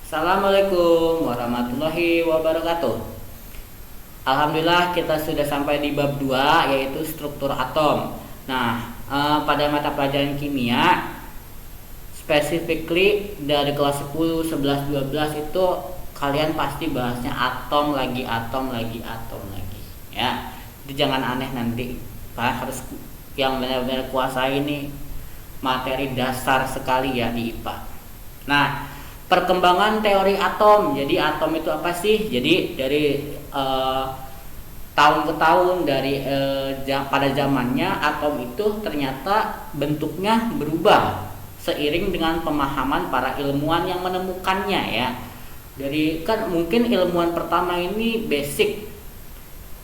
Assalamualaikum warahmatullahi wabarakatuh. Alhamdulillah kita sudah sampai di bab 2 yaitu struktur atom. Nah, pada mata pelajaran kimia specifically dari kelas 10, 11, 12 itu kalian pasti bahasnya atom lagi ya. Jadi jangan aneh nanti. Harus yang benar-benar kuasai ini materi dasar sekali ya di IPA. Nah, perkembangan teori atom. Jadi atom itu apa sih? Jadi dari tahun ke tahun pada zamannya atom itu ternyata bentuknya berubah seiring dengan pemahaman para ilmuwan yang menemukannya ya. Dari kan mungkin ilmuwan pertama ini basic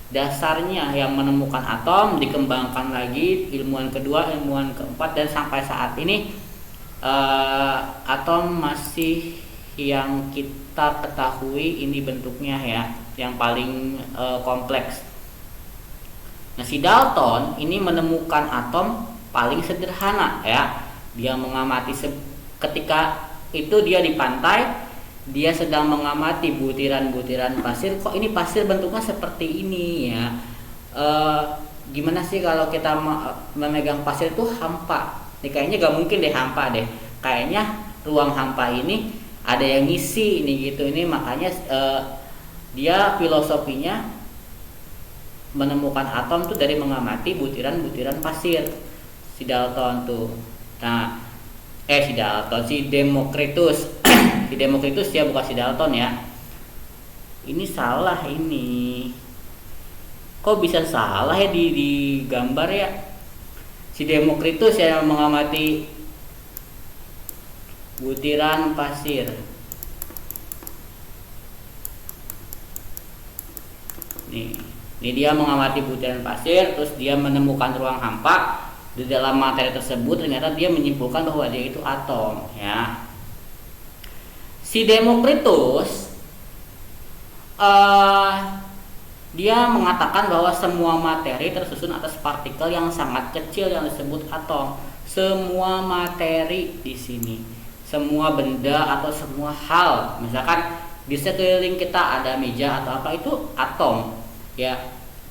dasarnya yang menemukan atom, dikembangkan lagi ilmuwan kedua, ilmuwan keempat, dan sampai saat ini atom masih yang kita ketahui ini bentuknya ya, yang paling kompleks. Nah, si Dalton ini menemukan atom paling sederhana ya. Dia mengamati ketika itu dia di pantai, dia sedang mengamati butiran-butiran pasir. Kok ini pasir bentuknya seperti ini ya? Gimana sih kalau kita memegang pasir itu hampa? Ini kayaknya gak mungkin deh hampa deh. Kayaknya ruang hampa ini ada yang ngisi ini gitu. Ini makanya dia filosofinya menemukan atom tuh dari mengamati butiran-butiran pasir. Si Dalton tuh. Nah, si Demokritus. Si Demokritus ya, bukan si Dalton ya. Ini salah ini. Kok bisa salah ya di gambar ya? Si Demokritus yang mengamati butiran pasir. Ini dia mengamati butiran pasir, terus dia menemukan ruang hampa. Di dalam materi tersebut ternyata dia menyimpulkan bahwa dia itu atom ya. Si Demokritus dia mengatakan bahwa semua materi tersusun atas partikel yang sangat kecil yang disebut atom. Semua materi di sini, semua benda atau semua hal, misalkan di sekeliling kita ada meja atau apa, itu atom ya.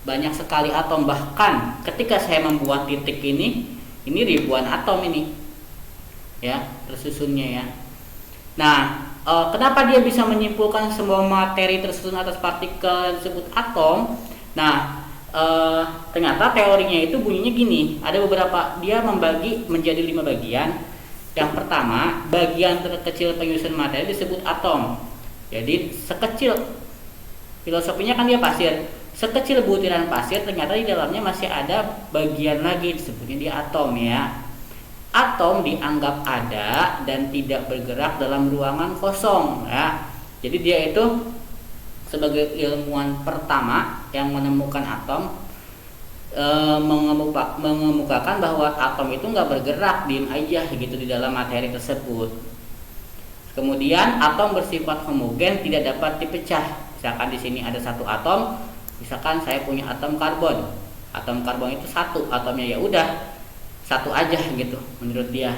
Banyak sekali atom, bahkan ketika saya membuat titik ini ribuan atom ini ya tersusunnya ya. Nah, kenapa dia bisa menyimpulkan semua materi tersusun atas partikel disebut atom? Nah, ternyata teorinya itu bunyinya gini. Ada beberapa, dia membagi menjadi 5 bagian. Yang pertama, bagian terkecil penyusun materi disebut atom. Jadi sekecil, filosofinya kan dia pasir, sekecil butiran pasir ternyata di dalamnya masih ada bagian lagi, disebutnya dia atom ya. Atom dianggap ada dan tidak bergerak dalam ruangan kosong ya. Jadi dia itu sebagai ilmuwan pertama yang menemukan atom, mengemukakan bahwa atom itu nggak bergerak, diem aja gitu di dalam materi tersebut. Kemudian atom bersifat homogen, tidak dapat dipecah. Misalkan di sini ada satu atom, misalkan saya punya atom karbon. Atom karbon itu satu, atomnya ya udah satu aja gitu menurut dia.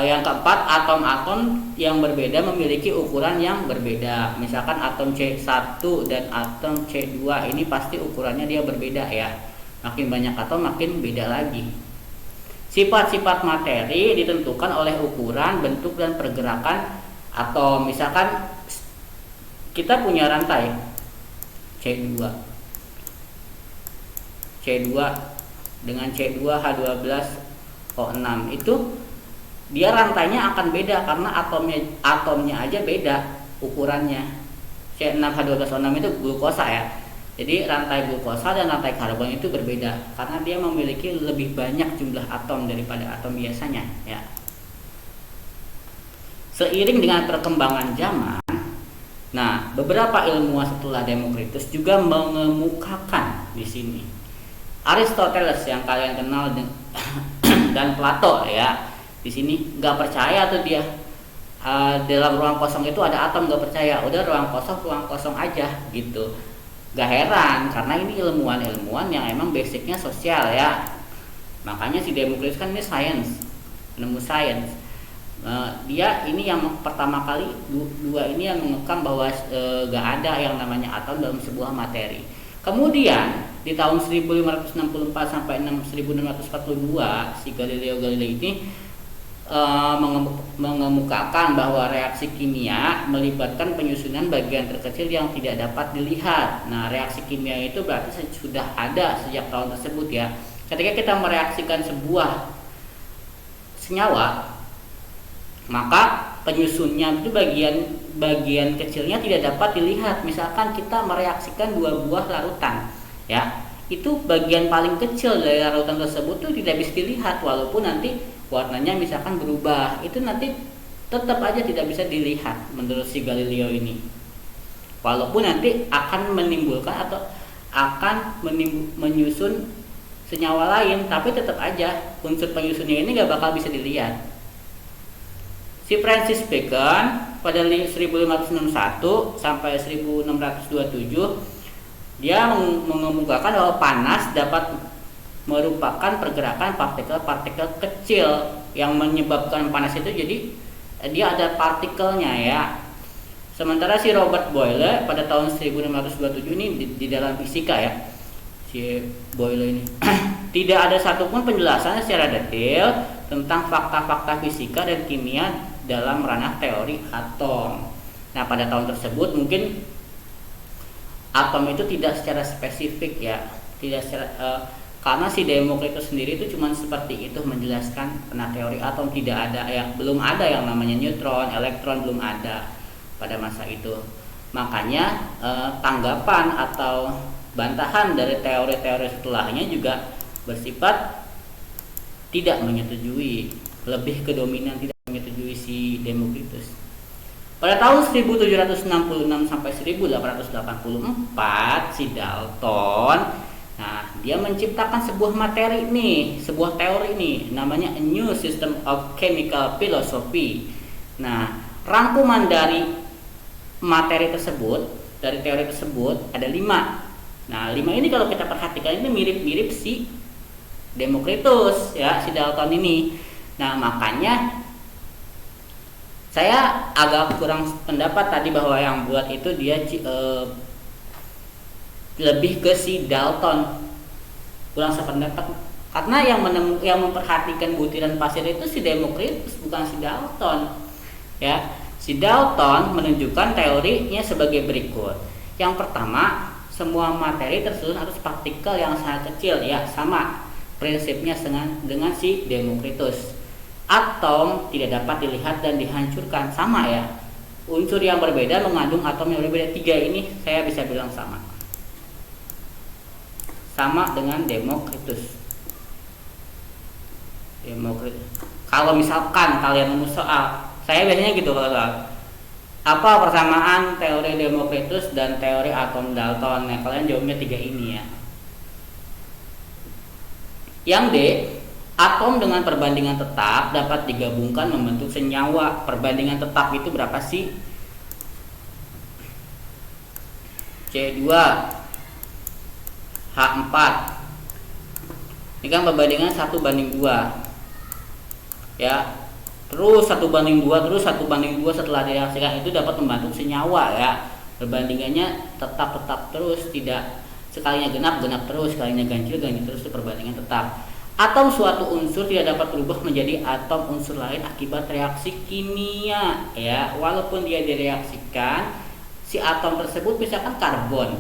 Yang keempat, atom-atom yang berbeda memiliki ukuran yang berbeda. Misalkan atom C1 dan atom C2 ini pasti ukurannya dia berbeda ya. Makin banyak atom makin beda lagi. Sifat-sifat materi ditentukan oleh ukuran, bentuk, dan pergerakan atom. Misalkan kita punya rantai C2 dengan C2H12O6 itu dia rantainya akan beda karena atomnya aja beda ukurannya. C6H12O6 itu glukosa ya. Jadi rantai glukosa dan rantai karbon itu berbeda karena dia memiliki lebih banyak jumlah atom daripada atom biasanya ya. Seiring dengan perkembangan zaman, nah, beberapa ilmuwan setelah Demokritus juga mengemukakan di sini. Aristoteles yang kalian kenal dan Plato ya. Di sini nggak percaya tuh dia dalam ruang kosong itu ada atom, nggak percaya. Udah ruang kosong aja gitu. Gak heran karena ini ilmuwan yang emang basicnya sosial ya. Makanya si Demokritus kan ini science, penemu sains. Dia ini yang pertama kali, dua ini yang mengekang bahwa gak ada yang namanya atom dalam sebuah materi. Kemudian di tahun 1564 sampai 1642 si Galileo Galilei ini mengemukakan bahwa reaksi kimia melibatkan penyusunan bagian terkecil yang tidak dapat dilihat. Nah, reaksi kimia itu berarti sudah ada sejak tahun tersebut ya. Ketika kita mereaksikan sebuah senyawa, maka penyusunnya itu bagian kecilnya tidak dapat dilihat. Misalkan kita mereaksikan dua buah larutan, ya, itu bagian paling kecil dari larutan tersebut itu tidak bisa dilihat, walaupun nanti warnanya misalkan berubah, itu nanti tetap aja tidak bisa dilihat menurut si Galileo ini. Walaupun nanti akan menimbulkan atau akan menyusun senyawa lain, tapi tetap aja unsur penyusunnya ini gak bakal bisa dilihat. Si Francis Bacon pada 1561 sampai 1627 dia mengemukakan bahwa panas dapat merupakan pergerakan partikel-partikel kecil yang menyebabkan panas itu, jadi dia ada partikelnya ya. Sementara si Robert Boyle pada tahun 1627 ini di dalam fisika ya, si Boyle ini tidak ada satupun penjelasan secara detail tentang fakta-fakta fisika dan kimia dalam ranah teori atom. Nah, pada tahun tersebut mungkin atom itu tidak secara spesifik ya, tidak secara karena si Demokritus sendiri itu cuma seperti itu menjelaskan tentang teori atom, tidak ada yang belum ada yang namanya neutron, elektron belum ada pada masa itu. Makanya tanggapan atau bantahan dari teori-teori setelahnya juga bersifat tidak menyetujui, lebih ke dominan tidak menyetujui si Demokritus. Pada tahun 1766 sampai 1884 si Dalton, nah dia menciptakan sebuah materi nih, sebuah teori nih, namanya A New System of Chemical Philosophy. Nah, rangkuman dari materi tersebut, dari teori tersebut ada 5. Nah, 5 ini kalau kita perhatikan ini mirip-mirip si Demokritus ya, si Dalton ini. Nah, makanya saya agak kurang pendapat tadi bahwa yang buat itu dia lebih ke si Dalton. Kurang sependapat karena yang memperhatikan butiran pasir itu si Demokritus, bukan si Dalton. Ya, si Dalton menunjukkan teorinya sebagai berikut. Yang pertama, semua materi tersusun atas partikel yang sangat kecil ya, sama prinsipnya dengan si Demokritus. Atom tidak dapat dilihat dan dihancurkan, sama ya. Unsur yang berbeda mengandung atom yang berbeda. 3 ini saya bisa bilang sama dengan Demokritus. Kalau misalkan kalian menulis soal, saya biasanya gitu kalau soal, apa persamaan teori Demokritus dan teori atom Dalton? Nah, kalian jawabnya 3 ini ya. Yang D, atom dengan perbandingan tetap dapat digabungkan membentuk senyawa. Perbandingan tetap itu berapa sih? C2 H4. Ini kan perbandingan 1:2 ya. Terus 1:2, terus 1:2 setelah direaksikan itu dapat membentuk senyawa ya. Perbandingannya tetap terus, tidak sekalinya genap terus, sekalinya ganjil terus, itu perbandingan tetap. Atom suatu unsur tidak dapat berubah menjadi atom unsur lain akibat reaksi kimia ya. Walaupun dia direaksikan, si atom tersebut misalkan karbon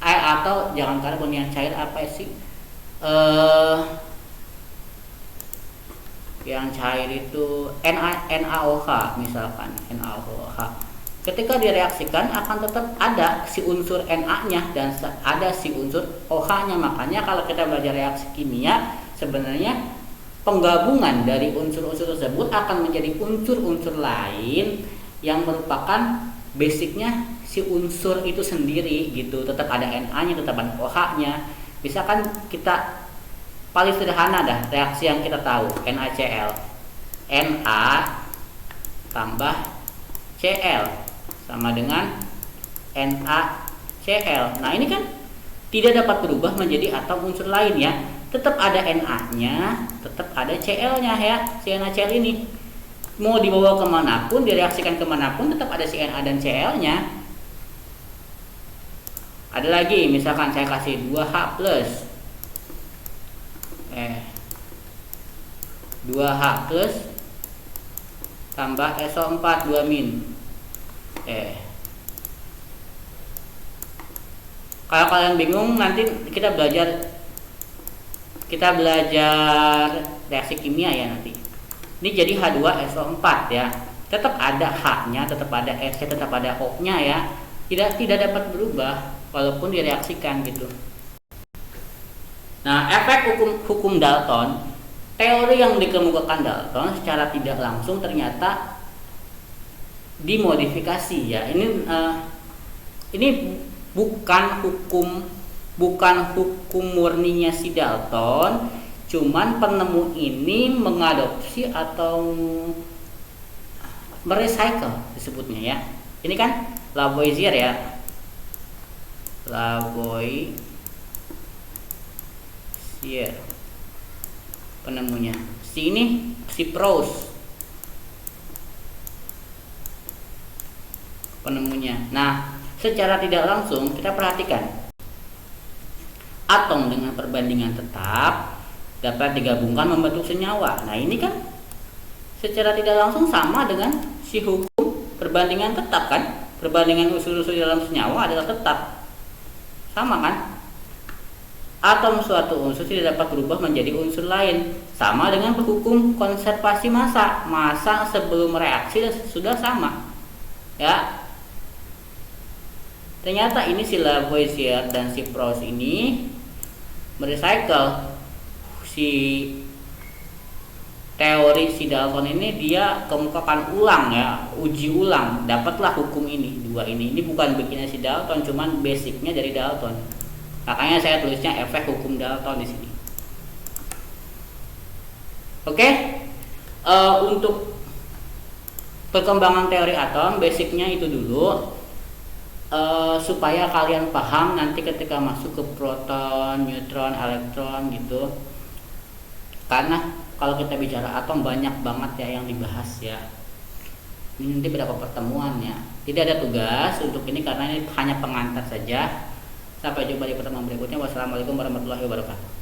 atau jangan karbon, yang cair apa sih? Yang cair itu NaOH misalkan, NaOH. Ketika direaksikan akan tetap ada si unsur Na-nya dan ada si unsur OH-nya. Makanya kalau kita belajar reaksi kimia, sebenarnya penggabungan dari unsur-unsur tersebut akan menjadi unsur-unsur lain yang merupakan basicnya si unsur itu sendiri gitu. Tetap ada Na-nya, tetap ada OH-nya. Misalkan kita paling sederhana dah reaksi yang kita tahu, NaCl, Na tambah Cl sama dengan NaCl. Nah, ini kan tidak dapat berubah menjadi atom unsur lain ya. Tetap ada Na-nya, tetap ada Cl-nya ya, si NaCl ini. mau dibawa kemanapun, direaksikan kemanapun, tetap ada si Na dan Cl nya. Ada lagi, misalkan saya kasih 2H plus 2H plus tambah SO4 2 min. Kalau kalian bingung, nanti kita belajar reaksi kimia ya nanti. Ini jadi H2SO4 ya. Tetap ada H-nya, tetap ada S-nya, tetap ada O-nya ya. Tidak dapat berubah walaupun direaksikan gitu. Nah, efek hukum Dalton, teori yang dikemukakan Dalton secara tidak langsung ternyata dimodifikasi ya. Ini bukan hukum murninya si Dalton, cuman penemu ini mengadopsi atau merecycle disebutnya ya. Ini kan Lavoisier ya, Lavoisier penemunya. Si Proust penemunya. Nah, secara tidak langsung kita perhatikan atom dengan perbandingan tetap dapat digabungkan membentuk senyawa. Nah, ini kan secara tidak langsung sama dengan si hukum perbandingan tetap kan? Perbandingan unsur-unsur dalam senyawa adalah tetap. Sama kan? Atom suatu unsur tidak dapat berubah menjadi unsur lain. Sama dengan hukum konservasi massa. Massa sebelum reaksi sudah sama. Ya. Ternyata ini si Lavoisier dan si Proust ini merecycle si teori si Dalton ini, dia kemukakan ulang ya, uji ulang, dapatlah hukum ini, dua ini. Ini bukan bikinnya si Dalton, cuman basicnya dari Dalton. Makanya saya tulisnya efek hukum Dalton di sini. Oke, untuk perkembangan teori atom, basicnya itu dulu. Supaya kalian paham nanti ketika masuk ke proton, neutron, elektron gitu. Karena kalau kita bicara atom banyak banget ya yang dibahas ya. Ini nanti berapa pertemuan ya. Tidak ada tugas untuk ini karena ini hanya pengantar saja. Sampai jumpa di pertemuan berikutnya. Wassalamualaikum warahmatullahi wabarakatuh.